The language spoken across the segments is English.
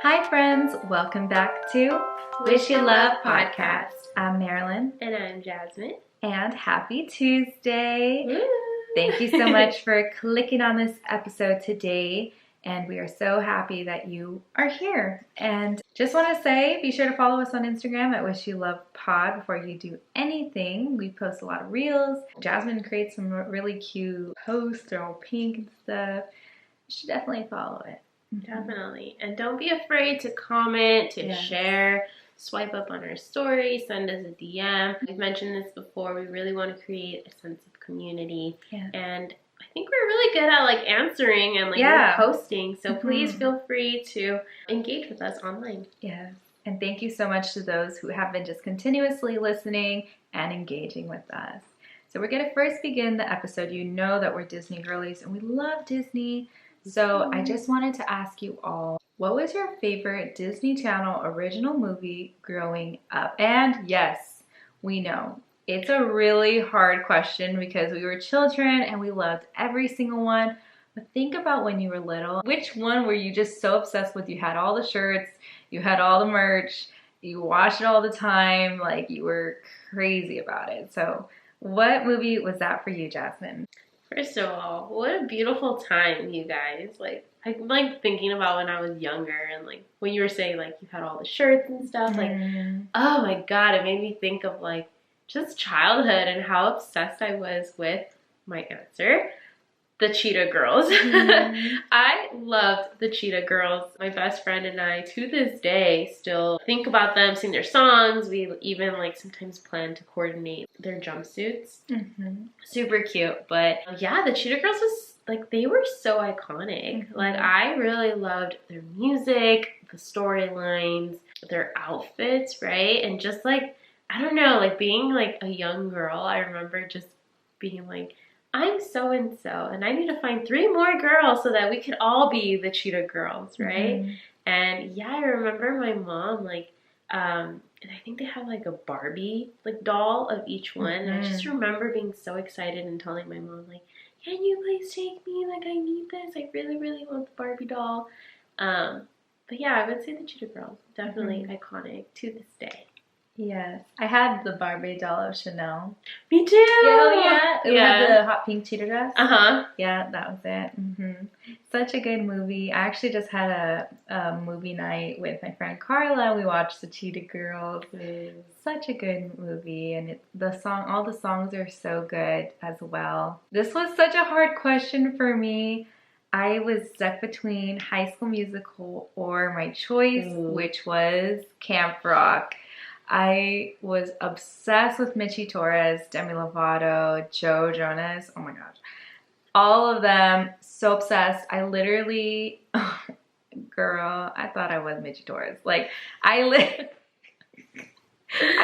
Hi friends, welcome back to Wish You Love Podcast. I'm Marilyn. And I'm Jasmine. And happy Tuesday. Woo. Thank you so much for clicking on this episode today. And we are so happy that you are here. And just want to say, be sure to follow us on Instagram at Wish You Love Pod before you do anything. We post a lot of reels. Jasmine creates some really cute posts. They're all pink and stuff. You should definitely follow it. Definitely. And don't be afraid to comment, to share, swipe up on our story, send us a DM. We've mentioned this before. We really want to create a sense of community. Yeah. And I think we're really good at answering and posting. So please feel free to engage with us online. Yes. And thank you so much to those who have been just continuously listening and engaging with us. So we're going to first begin the episode. You know that we're Disney girlies and we love Disney. So I just wanted to ask you all, what was your favorite Disney Channel original movie growing up? And yes, we know it's a really hard question because we were children and we loved every single one. But think about when you were little. Which one were you just so obsessed with? You had all the shirts, you had all the merch, you watched it all the time, you were crazy about it. So what movie was that for you, Jasmine? First of all, what a beautiful time, you guys. I'm thinking about when I was younger and when you were saying you had all the shirts and stuff. Oh my God, it made me think of just childhood and how obsessed I was with my answer, the Cheetah Girls. I loved the Cheetah Girls. My best friend and I, to this day, still think about them, sing their songs. We even sometimes plan to coordinate their jumpsuits. Super cute. But yeah, the Cheetah Girls was they were so iconic. I really loved their music, the storylines, their outfits, right? And just I don't know, being a young girl, I remember just being I'm so-and-so, and I need to find 3 more girls so that we could all be the Cheetah Girls, right? And yeah, I remember my mom, and I think they had a Barbie, doll of each one. And I just remember being so excited and telling my mom, can you please take me? I need this. I really, really want the Barbie doll. But yeah, I would say the Cheetah Girls, definitely iconic to this day. Yes, I had the Barbie doll of Chanel. Me too. Yeah, it had the hot pink cheetah dress. Yeah, that was it. Such a good movie. I actually just had a movie night with my friend Carla. We watched the Cheetah Girls. Such a good movie, and all the songs are so good as well. This was such a hard question for me. I was stuck between High School Musical or my choice, which was Camp Rock. I was obsessed with Mitchie Torres, Demi Lovato, Joe Jonas. Oh my gosh. All of them, so obsessed. I literally, girl, I thought I was Mitchie Torres. I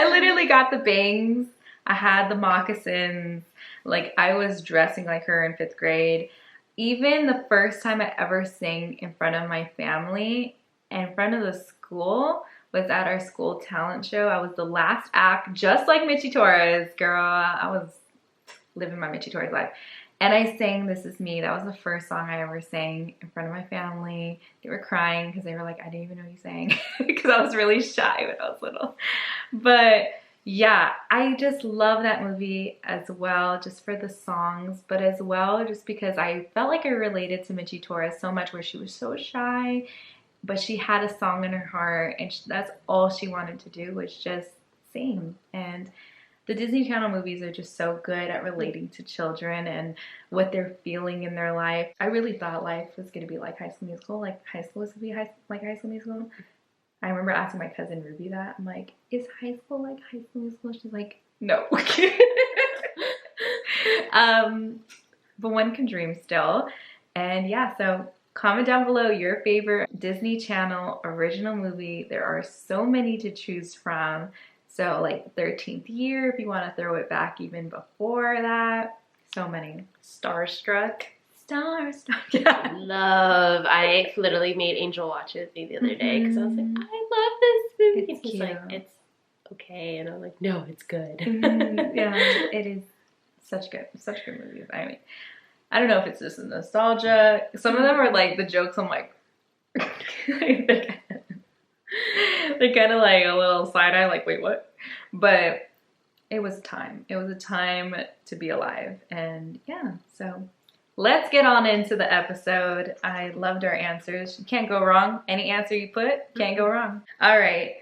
literally got the bangs. I had the moccasins. I was dressing like her in 5th grade. Even the first time I ever sang in front of my family, in front of the school, was at our school talent show. I was the last act, just like Mitchie Torres, girl. I was living my Mitchie Torres life. And I sang This Is Me. That was the first song I ever sang in front of my family. They were crying because they were I didn't even know you sang. Because I was really shy when I was little. But yeah, I just love that movie as well, just for the songs, but as well just because I felt like I related to Mitchie Torres so much, where she was so shy, but she had a song in her heart, and that's all she wanted to do, was just sing. And the Disney Channel movies are just so good at relating to children and what they're feeling in their life. I really thought life was going to be like High School Musical, high school was going to be like High School Musical. I remember asking my cousin Ruby that. I'm like, is high school like High School Musical? She's like, no. But one can dream still. And yeah, so comment down below your favorite Disney Channel original movie. There are so many to choose from. So 13th Year, if you want to throw it back even before that. So many. Starstruck. Yeah. Love. I literally made Angel watch it the other day because I was I love this movie. It's He's cute. It's okay. And I'm no, it's good. Yeah, it is such good movies. I mean, I don't know if it's just nostalgia. Some of them are the jokes I'm They're kind of like a little side eye, like, wait, what? But it was time. It was a time to be alive. And yeah, so let's get on into the episode. I loved our answers. You can't go wrong. Any answer you put, can't go wrong. All right.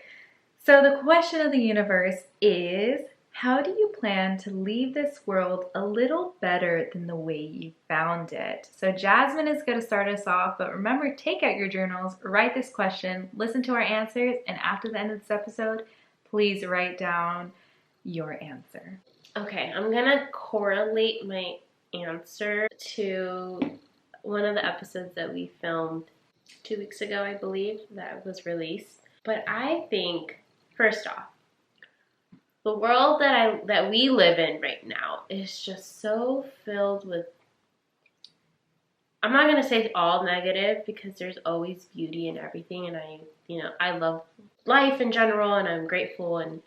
So the question of the universe is, how do you plan to leave this world a little better than the way you found it? So Jazmine is going to start us off, but remember, take out your journals, write this question, listen to our answers, and after the end of this episode, please write down your answer. Okay, I'm gonna correlate my answer to one of the episodes that we filmed 2 weeks ago, I believe, that was released. But I think, first off, the world that we live in right now is just so filled with, I'm not gonna say all negative, because there's always beauty in everything, and I love life in general, and I'm grateful, and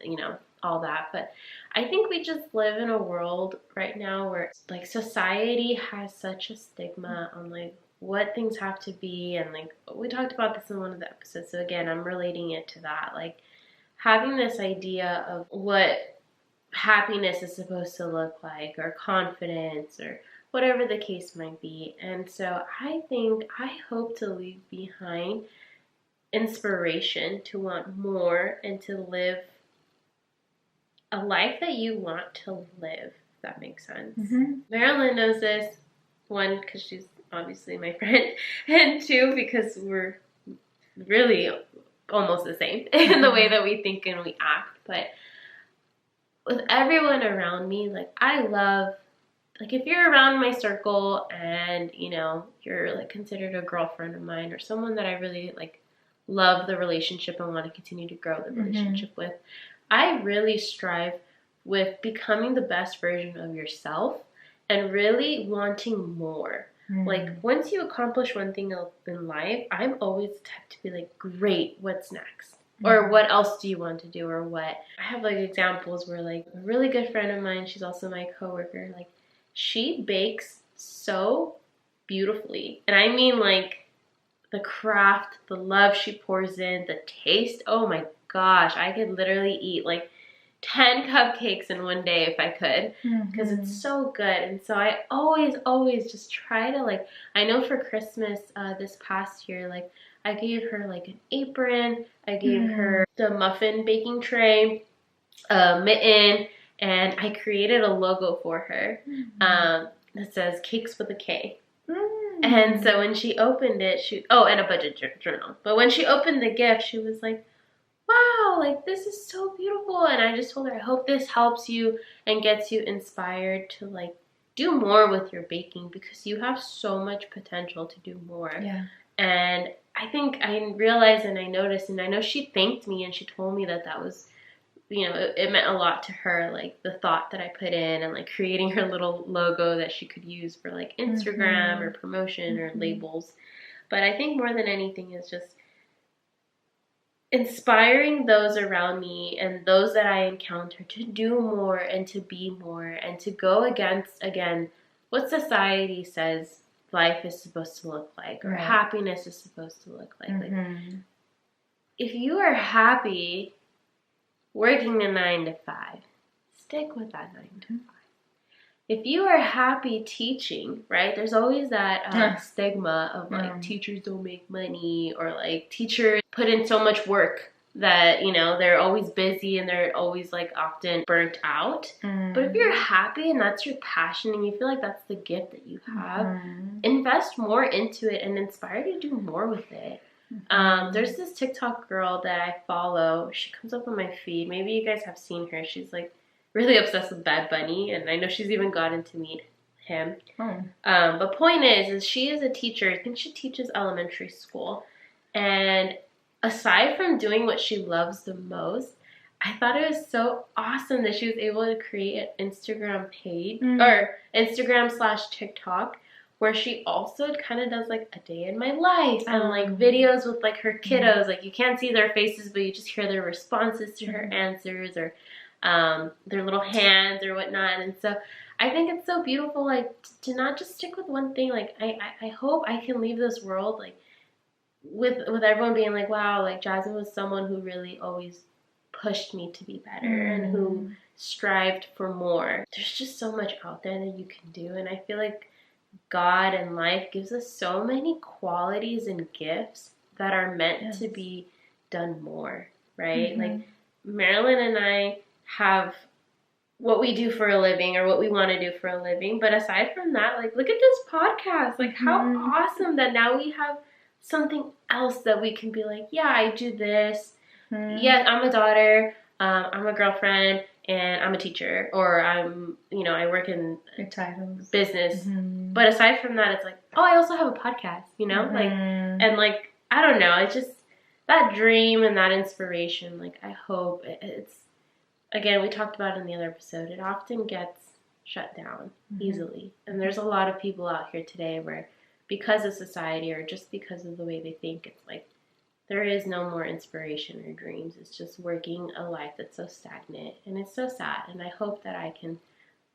all that. But I think we just live in a world right now where like society has such a stigma on like what things have to be, and like we talked about this in one of the episodes, so again, I'm relating it to that, like having this idea of what happiness is supposed to look like, or confidence, or whatever the case might be. And so I hope to leave behind inspiration to want more and to live a life that you want to live, if that makes sense. Marilyn knows this, one, because she's obviously my friend, and two, because we're really almost the same in the way that we think and we act. But with everyone around me, like I love, like if you're around my circle and you're like considered a girlfriend of mine, or someone that I really like love the relationship and want to continue to grow the relationship with, I really strive with becoming the best version of yourself and really wanting more. Like once you accomplish one thing in life, I'm always the type to be like, great, what's next? Or what else do you want to do, or what? I have like examples where like a really good friend of mine, she's also my coworker, like she bakes so beautifully. And I mean like the craft, the love she pours in, the taste, oh my gosh, I could literally eat like 10 cupcakes in one day if I could, because it's so good. And so I always just try to like, I know for Christmas this past year, like I gave her like an apron, I gave her the muffin baking tray, a mitten, and I created a logo for her that says Cakes with a K. And so when she opened it, and a budget journal. But when she opened the gift, she was like, wow, like this is so beautiful. And I just told her, I hope this helps you and gets you inspired to like do more with your baking, because you have so much potential to do more. Yeah. And I think I realized and I noticed, and I know she thanked me and she told me that was, it meant a lot to her, like the thought that I put in and like creating her little logo that she could use for like Instagram or promotion or labels. But I think more than anything is just inspiring those around me and those that I encounter to do more and to be more and to go against, again, what society says life is supposed to look like, or happiness is supposed to look like. Like, if you are happy working a 9 to 5, stick with that 9 to 5. If you are happy teaching, right, there's always that stigma of like teachers don't make money, or like teachers put in so much work that, they're always busy and they're always like often burnt out. But if you're happy and that's your passion and you feel like that's the gift that you have, invest more into it and inspire you to do more with it. There's this TikTok girl that I follow. She comes up on my feed. Maybe you guys have seen her. She's like really obsessed with Bad Bunny, and I know she's even gotten to meet him. But point is she is a teacher. I think she teaches elementary school. And aside from doing what she loves the most, I thought it was so awesome that she was able to create an Instagram page, or Instagram/TikTok, where she also kind of does like a day in my life and like videos with like her kiddos. Like you can't see their faces, but you just hear their responses to her answers, or their little hands or whatnot. And so I think it's so beautiful, like to not just stick with one thing. Like I hope I can leave this world like with everyone being like, wow, like Jasmine was someone who really always pushed me to be better and who strived for more. There's just so much out there that you can do, and I feel like God and life gives us so many qualities and gifts that are meant to be done more, right? Like Marilyn and I have what we do for a living or what we want to do for a living, but aside from that, like look at this podcast. Like how awesome that now we have something else that we can be like, yeah, I do this. Yeah, I'm a daughter, I'm a girlfriend, and I'm a teacher, or I'm, you know, I work in business. But aside from that, it's like, oh, I also have a podcast, you know, like, and like, I don't know, it's just that dream and that inspiration. Like, I hope it's, again, we talked about it in the other episode, it often gets shut down easily. And there's a lot of people out here today where, because of society or just because of the way they think, it's like, there is no more inspiration or dreams. It's just working a life that's so stagnant, and it's so sad. And I hope that I can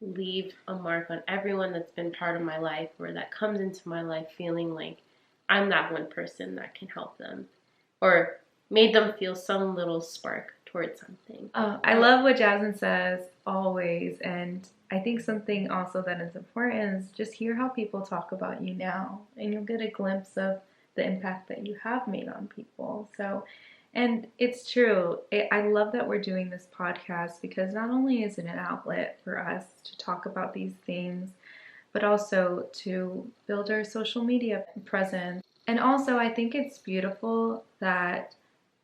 leave a mark on everyone that's been part of my life or that comes into my life feeling like I'm that one person that can help them or made them feel some little spark towards something. I love what Jasmine says always, and I think something also that is important is just hear how people talk about you now, and you'll get a glimpse of the impact that you have made on people. So, and it's true. I love that we're doing this podcast because not only is it an outlet for us to talk about these things, but also to build our social media presence. And also, I think it's beautiful that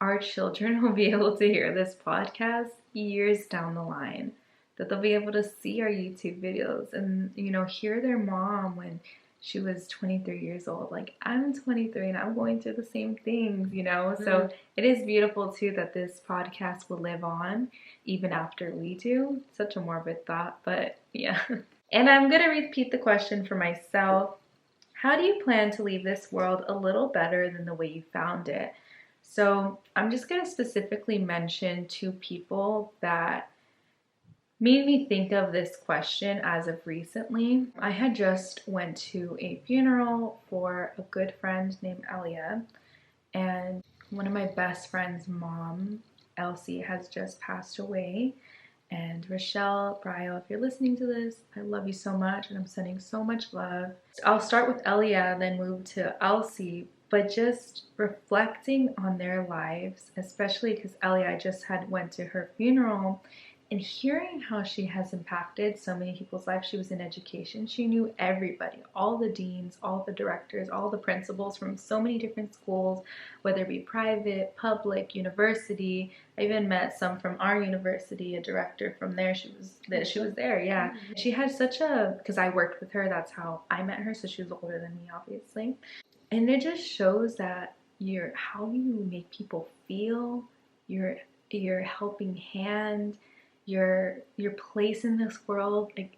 our children will be able to hear this podcast years down the line, that they'll be able to see our YouTube videos and, you know, hear their mom when she was 23 years old. Like, I'm 23 and I'm going through the same things, you know? So it is beautiful, too, that this podcast will live on even after we do. Such a morbid thought, but yeah. And I'm going to repeat the question for myself. How do you plan to leave this world a little better than the way you found it? So I'm just going to specifically mention 2 people that made me think of this question as of recently. I had just went to a funeral for a good friend named Elia, and one of my best friend's mom, Elsie, has just passed away. And Rochelle, Brio, if you're listening to this, I love you so much and I'm sending so much love. I'll start with Elia, then move to Elsie, but just reflecting on their lives, especially because Elia just went to her funeral, and hearing how she has impacted so many people's lives. She was in education. She knew everybody, all the deans, all the directors, all the principals from so many different schools, whether it be private, public, university. I even met some from our university, a director from there. She was there, yeah. She had because I worked with her, that's how I met her, so she was older than me, obviously. And it just shows that how you make people feel, your helping hand, your place in this world, like,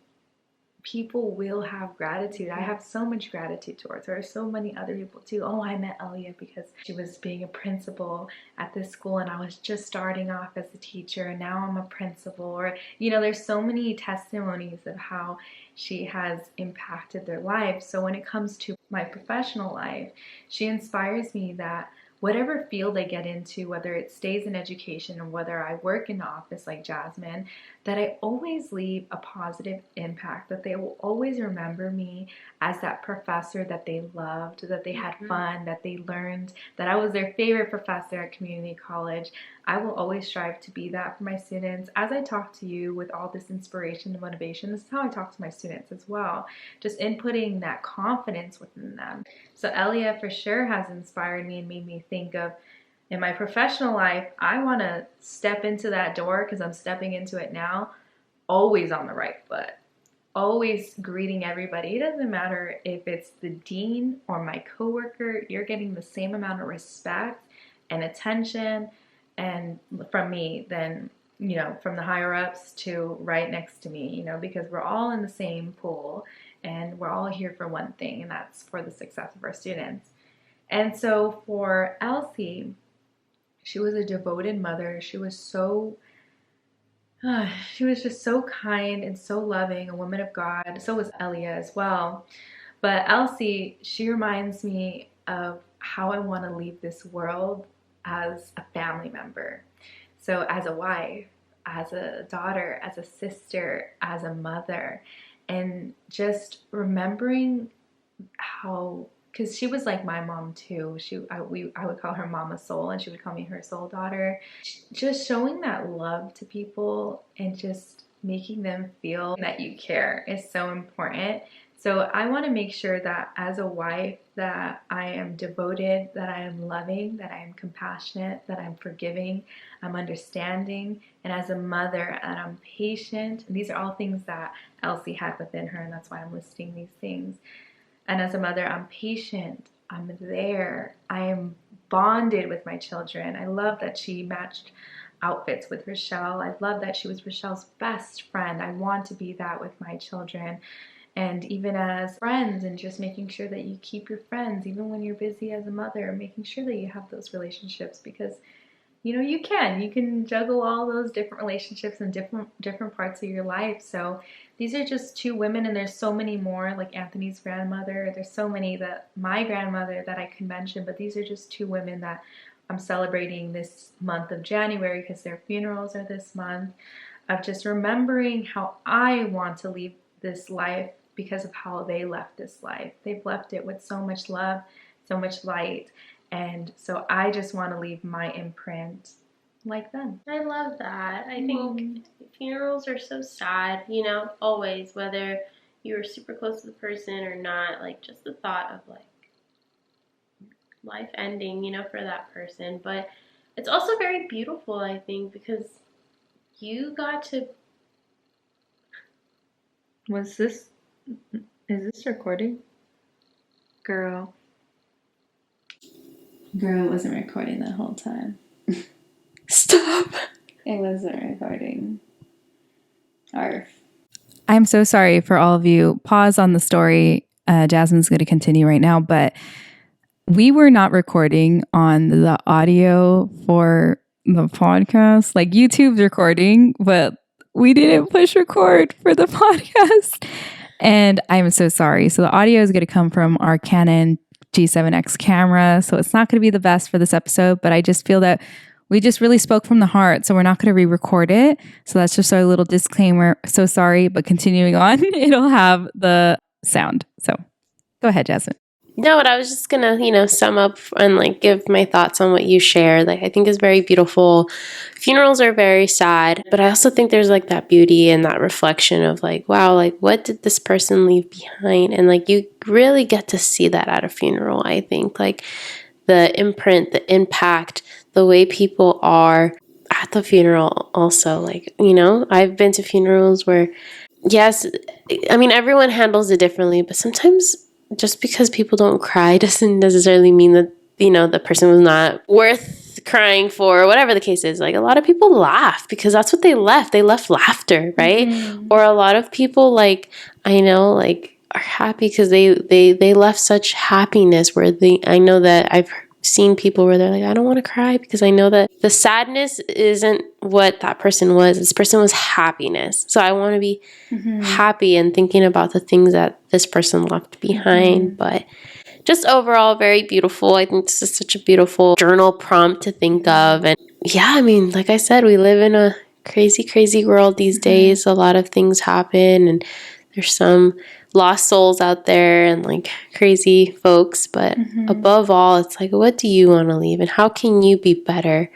people will have gratitude. I have so much gratitude towards her. So many other people too. Oh, I met Elia because she was being a principal at this school and I was just starting off as a teacher and now I'm a principal. Or, you know, there's so many testimonies of how she has impacted their lives. So when it comes to my professional life, she inspires me that whatever field I get into, whether it stays in education or whether I work in the office like Jasmine, that I always leave a positive impact, that they will always remember me as that professor that they loved, that they had fun, that they learned, that I was their favorite professor at community college. I will always strive to be that for my students. As I talk to you with all this inspiration and motivation, this is how I talk to my students as well, just inputting that confidence within them. So Elia for sure has inspired me and made me think of, in my professional life, I want to step into that door, because I'm stepping into it now, always on the right foot, always greeting everybody. It doesn't matter if it's the dean or my coworker, you're getting the same amount of respect and attention and from me than, you know, from the higher ups to right next to me, you know, because we're all in the same pool and we're all here for one thing, and that's for the success of our students. And so for Elsie, she was a devoted mother. She was just so kind and so loving, a woman of God. So was Elia as well. But Elsie, she reminds me of how I want to leave this world as a family member. So as a wife, as a daughter, as a sister, as a mother, and just remembering how, because she was like my mom too. I would call her Mama Soul, and she would call me her soul daughter. Just showing that love to people and just making them feel that you care is so important. So I want to make sure that as a wife that I am devoted, that I am loving, that I am compassionate, that I'm forgiving, I'm understanding, and as a mother that I'm patient. And these are all things that Elsie had within her, and that's why I'm listing these things. And as a mother, I'm patient, I'm there, I am bonded with my children. I love that she matched outfits with Rochelle. I love that she was Rochelle's best friend. I want to be that with my children. And even as friends, and just making sure that you keep your friends, even when you're busy as a mother, making sure that you have those relationships, because you can juggle all those different relationships in different parts of your life. So these are just two women, and there's so many more, like Anthony's grandmother. There's so many, that my grandmother, that I could mention, but these are just two women that I'm celebrating this month of January, because their funerals are this month, of just remembering how I want to leave this life because of how they left this life. They've left it with so much love, so much light. And so I just want to leave my imprint like them. I love that. I think funerals are so sad, always, whether you were super close to the person or not, like just the thought of like life ending, for that person. But it's also very beautiful, I think, because you got to... Is this recording? Girl, it wasn't recording the whole time. Stop. It wasn't recording. Arf. I'm so sorry for all of you. Pause on the story. Jazmine's going to continue right now, but we were not recording on the audio for the podcast. Like, YouTube's recording, but we didn't push record for the podcast. And I'm so sorry. So the audio is going to come from our Canon G7X camera. So it's not going to be the best for this episode, but I just feel that we just really spoke from the heart. So we're not going to re-record it. So that's just our little disclaimer. So sorry, but continuing on, it'll have the sound. So go ahead, Jazmine. No, but I was just gonna, sum up and like give my thoughts on what you shared. Like, I think is very beautiful. Funerals are very sad, but I also think there's like that beauty and that reflection of like, wow, like what did this person leave behind? And like you really get to see that at a funeral. I think like the imprint, the impact, the way people are at the funeral. Also, like I've been to funerals where, yes, I mean everyone handles it differently, but sometimes just because people don't cry doesn't necessarily mean that, the person was not worth crying for, or whatever the case is. Like, a lot of people laugh because that's what they left. They left laughter, right? Mm-hmm. Or a lot of people, like, I know, like, are happy because they left such happiness where I know that I've seen people where they're like, I don't want to cry because I know that the sadness isn't what that person was. This person was happiness. So I want to be happy and thinking about the things that this person left behind. But just overall, very beautiful. I think this is such a beautiful journal prompt to think of. And yeah, I mean, like I said, we live in a crazy, crazy world these days. A lot of things happen, and there's some lost souls out there and like crazy folks, but above all, it's like, what do you want to leave, and how can you be better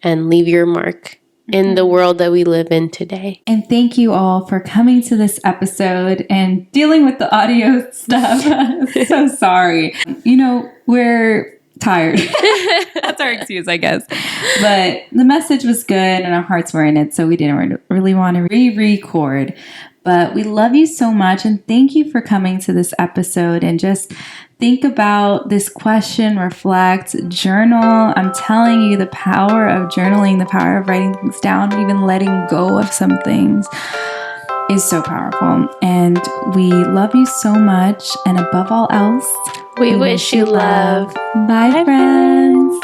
and leave your mark in the world that we live in today? And thank you all for coming to this episode and dealing with the audio stuff. So sorry. We're tired. That's our excuse, I guess. But the message was good and our hearts were in it, so we didn't really want to re-record. But we love you so much, and thank you for coming to this episode. And just think about this question, reflect, journal. I'm telling you, the power of journaling, the power of writing things down, even letting go of some things is so powerful. And we love you so much. And above all else, we wish you love. Bye, friends.